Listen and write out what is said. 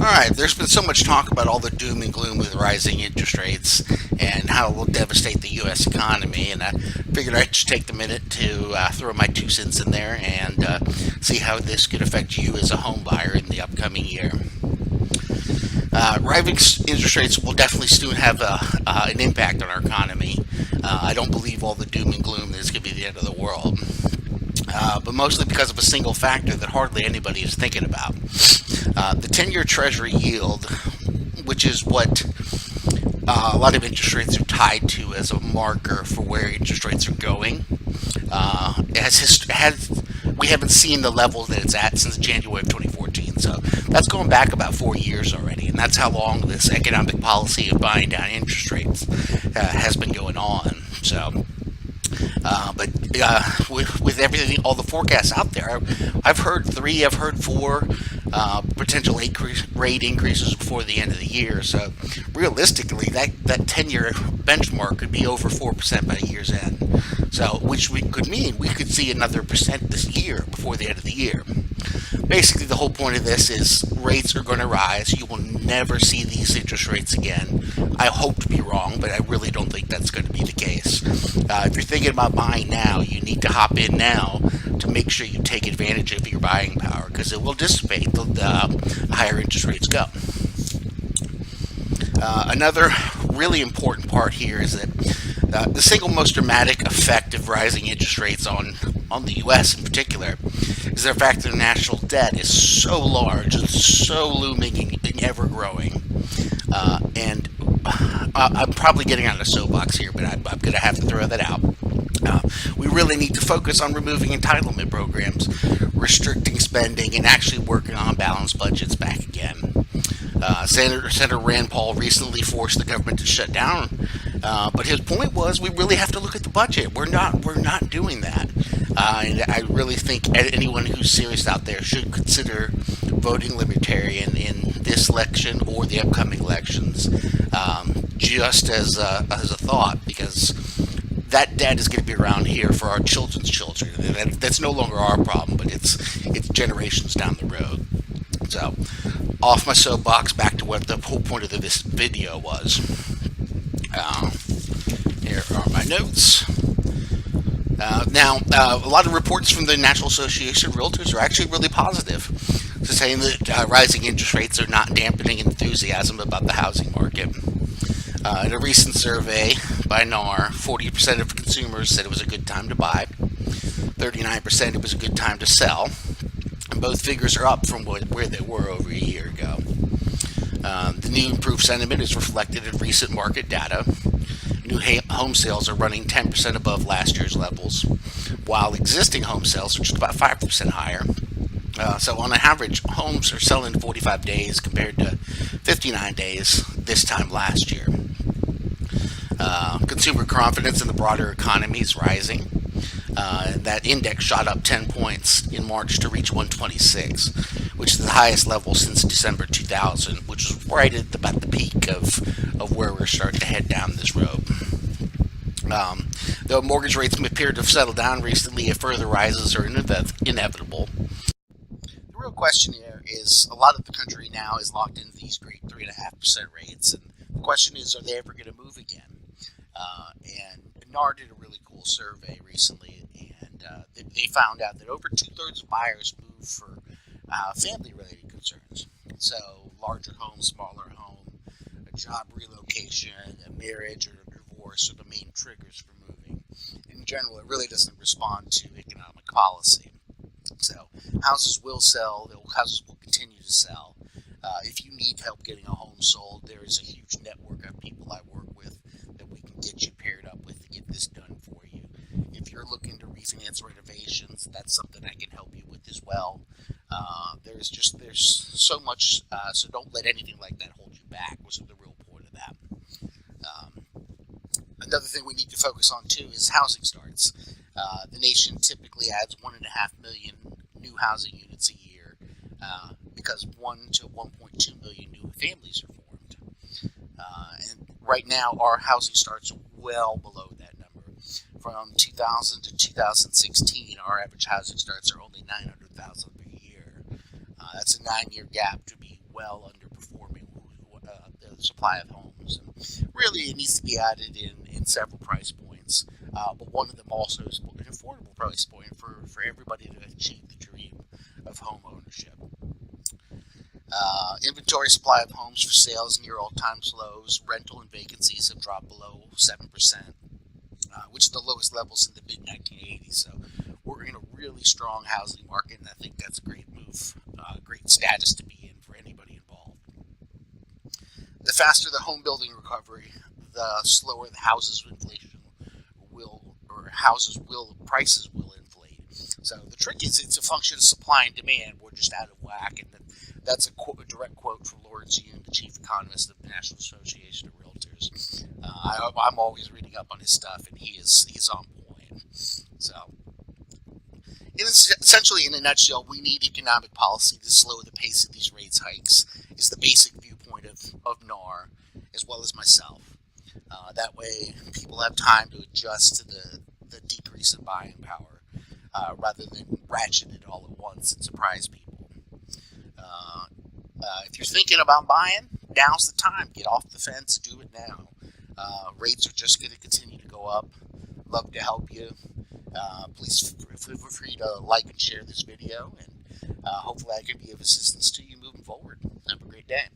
All right, there's been so much talk about all the doom and gloom with rising interest rates and how it will devastate the U.S. economy, and I figured I'd just take the minute to throw my 2 cents in there and see how this could affect you as a home buyer in the upcoming year. Rising interest rates will definitely soon have an impact on our economy. I don't believe all the doom and gloom is going to be the end of the world, but mostly because of a single factor that hardly anybody is thinking about. The 10-year Treasury yield, which is what a lot of interest rates are tied to as a marker for where interest rates are going, we haven't seen the level that it's at since January of 2014. So that's going back about 4 years already, and that's how long this economic policy of buying down interest rates has been going on. So with everything, all the forecasts out there, I've heard three, I've heard four potential rate increases before the end of the year. So realistically, that 10-year benchmark could be over 4% by year's end. So which could mean we could see another percent this year before the end of the year. Basically, the whole point of this is rates are going to rise. You will never see these interest rates again. I hope to be wrong, but I really don't think that's going to be the case. If you're thinking about buying now, you need to hop in now to make sure you take advantage of your buying power, because it will dissipate the higher interest rates go. Another really important part here is that the single most dramatic effect of rising interest rates on the U.S. in particular is the fact that the national debt is so large, it's so looming and ever growing. And I'm probably getting on a soapbox here, but I'm going to have to throw that out. We really need to focus on removing entitlement programs, restricting spending, and actually working on balanced budgets back again. Senator Rand Paul recently forced the government to shut down, but his point was we really have to look at the budget. We're not doing that, and I really think anyone who's serious out there should consider voting Libertarian in this election or the upcoming elections, just as a thought, because that debt is going to be around here for our children's children. That's no longer our problem, but it's generations down the road. So, off my soapbox, back to what the whole point of this video was. Here are my notes. A lot of reports from the National Association of Realtors are actually really positive, so saying that rising interest rates are not dampening enthusiasm about the housing market. In a recent survey by NAR, 40% of consumers said it was a good time to buy, 39% it was a good time to sell, and both figures are up from where they were over a year ago. The new improved sentiment is reflected in recent market data. New home sales are running 10% above last year's levels, while existing home sales are just about 5% higher. So on average, homes are selling in 45 days compared to 59 days this time last year. Consumer confidence in the broader economy is rising. That index shot up 10 points in March to reach 126, which is the highest level since December 2000, which was right at about the peak of where we're starting to head down this road. Though mortgage rates appear to have settled down recently, if further rises are inevitable. The real question here is a lot of the country now is locked into these great 3.5% rates, and the question is, are they ever going to move again? And NAR did a really cool survey recently, and they found out that over 2/3 of buyers move for family-related concerns. So, larger home, smaller home, a job relocation, a marriage, or a divorce are the main triggers for moving. In general, it really doesn't respond to economic policy. So, houses will sell, houses will continue to sell. If you need help getting a home sold, there is a huge network of people I work with that we can get you paired up with to get this done for you. If you're looking to refinance renovations, that's something I can help you with as well. There's so much, so don't let anything like that hold you back, was the real point of that. Another thing we need to focus on too is housing starts. The nation typically adds 1.5 million new housing units a year, because 1 to 1.2 million new families are formed. And right now, our housing starts are well below that number. From 2000 to 2016, our average housing starts are only 900,000 per year. That's a 9-year gap to be well underperforming the supply of homes. And really, it needs to be added in several price points, but one of them also is an affordable price point for everybody to achieve the dream of home ownership. Inventory supply of homes for sale is near all-time lows. Rental and vacancies have dropped below 7%, which is the lowest levels in the mid-1980s. So we're in a really strong housing market, and I think that's a great move, great status to be in for anybody involved. The faster the home building recovery, the slower the prices will inflate. So the trick is it's a function of supply and demand. We're just out of whack, and that's a direct quote from Lawrence Yun, the chief economist of the National Association of Realtors. I'm always reading up on his stuff, and he's on point. So, essentially, in a nutshell, we need economic policy to slow the pace of these rates hikes. Is the basic viewpoint of NAR, as well as myself. That way, people have time to adjust to the decrease in buying power, rather than ratchet it all at once and surprise people. If you're thinking about buying, now's the time. Get off the fence. Do it now. Rates are just going to continue to go up. Love to help you. Please feel free to like and share this video, and hopefully I can be of assistance to you moving forward. Have a great day.